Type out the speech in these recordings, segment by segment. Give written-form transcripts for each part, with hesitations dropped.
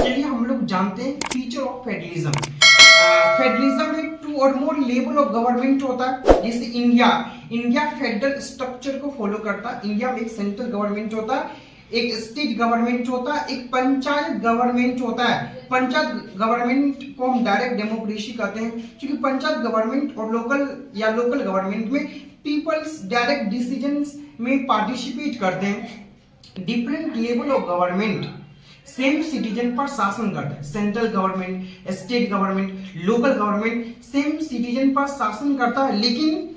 चलिए हम लोग जानते हैं फीचर ऑफ फेडरलिज्म। फेडरलिज्म में टू और मोर लेवल ऑफ गवर्नमेंट होता है। जैसे इंडिया फेडरल स्ट्रक्चर को फॉलो करता है। इंडिया में एक सेंट्रल गवर्नमेंट होता है, एक स्टेट गवर्नमेंट होता है, एक पंचायत गवर्नमेंट होता है। पंचायत गवर्नमेंट को हम डायरेक्ट डेमोक्रेसी कहते हैं, क्योंकि पंचायत गवर्नमेंट और लोकल गवर्नमेंट में पीपल्स डायरेक्ट डिसीजंस में पार्टिसिपेट करते हैं। Different level of government same citizen पर शासन करता है। Central government, state government, local government same citizen पर शासन करता है, लेकिन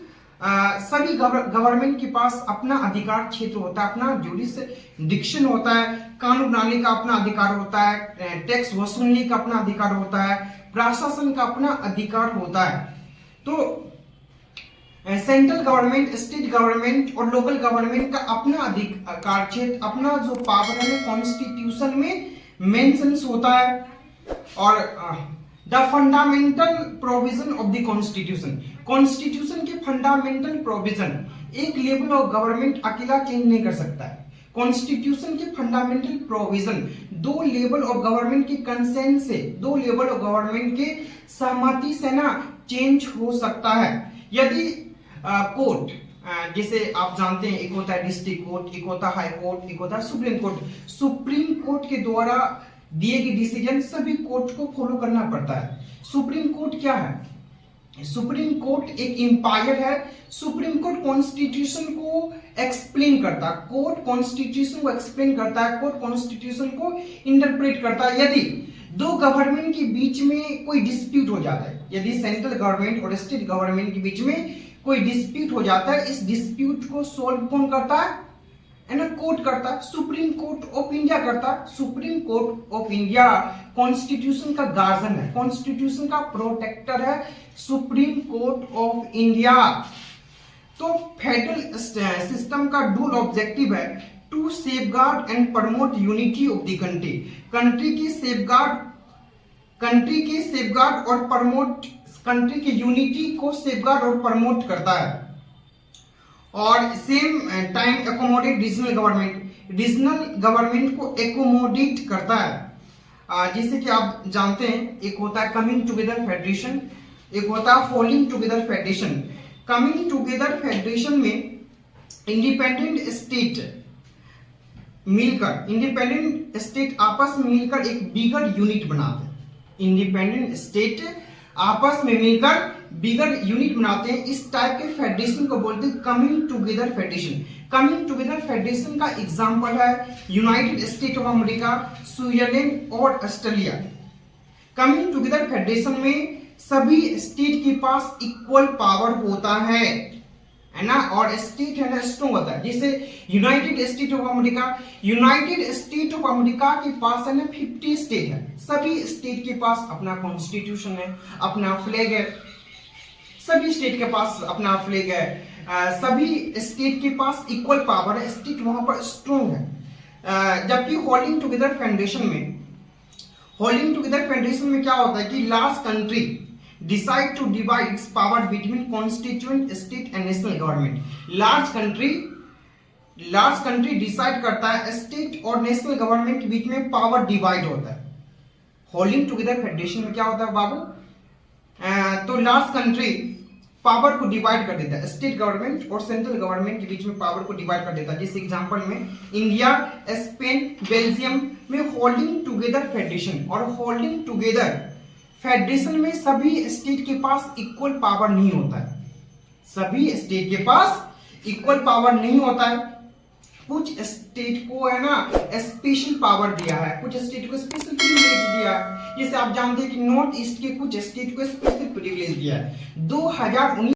सभी गवर्नमेंट के पास अपना अधिकार क्षेत्र होता है, अपना जुरिसडिक्शन होता है, कानून बनाने का अपना अधिकार होता है, टैक्स वसूलने का अपना अधिकार होता है, प्रशासन का अपना अधिकार होता है। तो सेंट्रल गवर्नमेंट, स्टेट गवर्नमेंट और लोकल गवर्नमेंट का अपना अधिकार क्षेत्र, अपना जो पावर है कॉन्स्टिट्यूशन में मेंशंस होता है। और the fundamental provision of the constitution के फंडामेंटल प्रोविजन एक लेवल ऑफ गवर्नमेंट अकेला चेंज नहीं कर सकता है। कॉन्स्टिट्यूशन के फंडामेंटल प्रोविजन दो लेवल ऑफ गवर्नमेंट के कंसेंट से, दो लेवल ऑफ गवर्नमेंट के सहमति से ना चेंज हो सकता है। यदि कोर्ट, जैसे आप जानते हैं, एक होता है डिस्ट्रिक्ट कोर्ट, एक होता है हाई कोर्ट, एक होता है सुप्रीम कोर्ट। सुप्रीम कोर्ट के द्वारा दिए गए डिसीजन सभी कोर्ट को फॉलो करना पड़ता है। सुप्रीम कोर्ट क्या है? सुप्रीम कोर्ट एक एम्पायर है। सुप्रीम कोर्ट कॉन्स्टिट्यूशन को एक्सप्लेन करता है, कोर्ट कॉन्स्टिट्यूशन को एक्सप्लेन करता है, कोर्ट कॉन्स्टिट्यूशन को इंटरप्रेट करता है। यदि दो गवर्नमेंट के बीच में कोई डिस्प्यूट हो जाता है, यदि सेंट्रल गवर्नमेंट और स्टेट गवर्नमेंट के बीच में कोई डिस्प्यूट हो जाता है, इस डिस्प्यूट को सॉल्व कौन करता है? कोर्ट करता है, सुप्रीम कोर्ट ऑफ इंडिया करता है। Supreme Court of India constitution का गार्जियन है, कॉन्स्टिट्यूशन का प्रोटेक्टर है सुप्रीम कोर्ट ऑफ इंडिया। तो फेडरल सिस्टम का डुअल ऑब्जेक्टिव है to safeguard and promote unity of the country. Country के सेफगार्ड और प्रमोट, कंट्री की यूनिटी को सेफगार्ड और प्रमोट करता है। और same time accommodate regional government को एकोमोडेट करता है। जैसे कि आप जानते हैं, एक होता है कमिंग टुगेदर फेडरेशन, एक होता है holding together federation. Coming together federation में इंडिपेंडेंट स्टेट आपस में मिलकर एक बिगर यूनिट बनाते हैं। इंडिपेंडेंट स्टेट आपस में मिलकर बिगर यूनिट बनाते हैं। इस टाइप के फेडरेशन को बोलते हैं coming together federation. Coming together federation का एग्जांपल है United state of America, Switzerland और ऑस्ट्रेलिया। कमिंग टुगेदर फेडरेशन में सभी स्टेट के पास इक्वल पावर होता है ना, और स्टेट है ना स्ट्रॉन्ग होता है। जैसे यूनाइटेड स्टेट ऑफ अमेरिका के पास है ना 50 स्टेट है। सभी स्टेट के पास अपना कॉन्स्टिट्यूशन है, अपना फ्लैग है, सभी स्टेट के पास अपना फ्लैग है, सभी स्टेट के पास इक्वल पावर है, स्टेट वहां पर स्ट्रॉन्ग है। जबकि होल्डिंग टुगेदर फेडरेशन में क्या होता है कि large country decide to divide its power between constituent state and national government. Large country decide करता है, स्टेट और नेशनल गवर्नमेंट के बीच में पावर डिवाइड होता है। होल्डिंग टुगेदर फेडरेशन में क्या होता है बाबू? तो लार्ज कंट्री पावर को डिवाइड कर देता है, स्टेट गवर्नमेंट और सेंट्रल गवर्नमेंट के बीच में पावर को डिवाइड कर देता है। जैसे एग्जांपल में इंडिया, स्पेन, बेल्जियम में होल्डिंग टुगेदर फेडरेशन। और होल्डिंग टुगेदर फेडरेशन में सभी स्टेट के पास इक्वल पावर नहीं होता है, सभी स्टेट के पास इक्वल पावर नहीं होता है। कुछ स्टेट को है ना स्पेशल पावर दिया है, कुछ स्टेट को स्पेशल प्रिविलेज दिया है। जैसे आप जानते हैं कि नॉर्थ ईस्ट के कुछ स्टेट को स्पेशल प्रिविलेज दिया है। 2019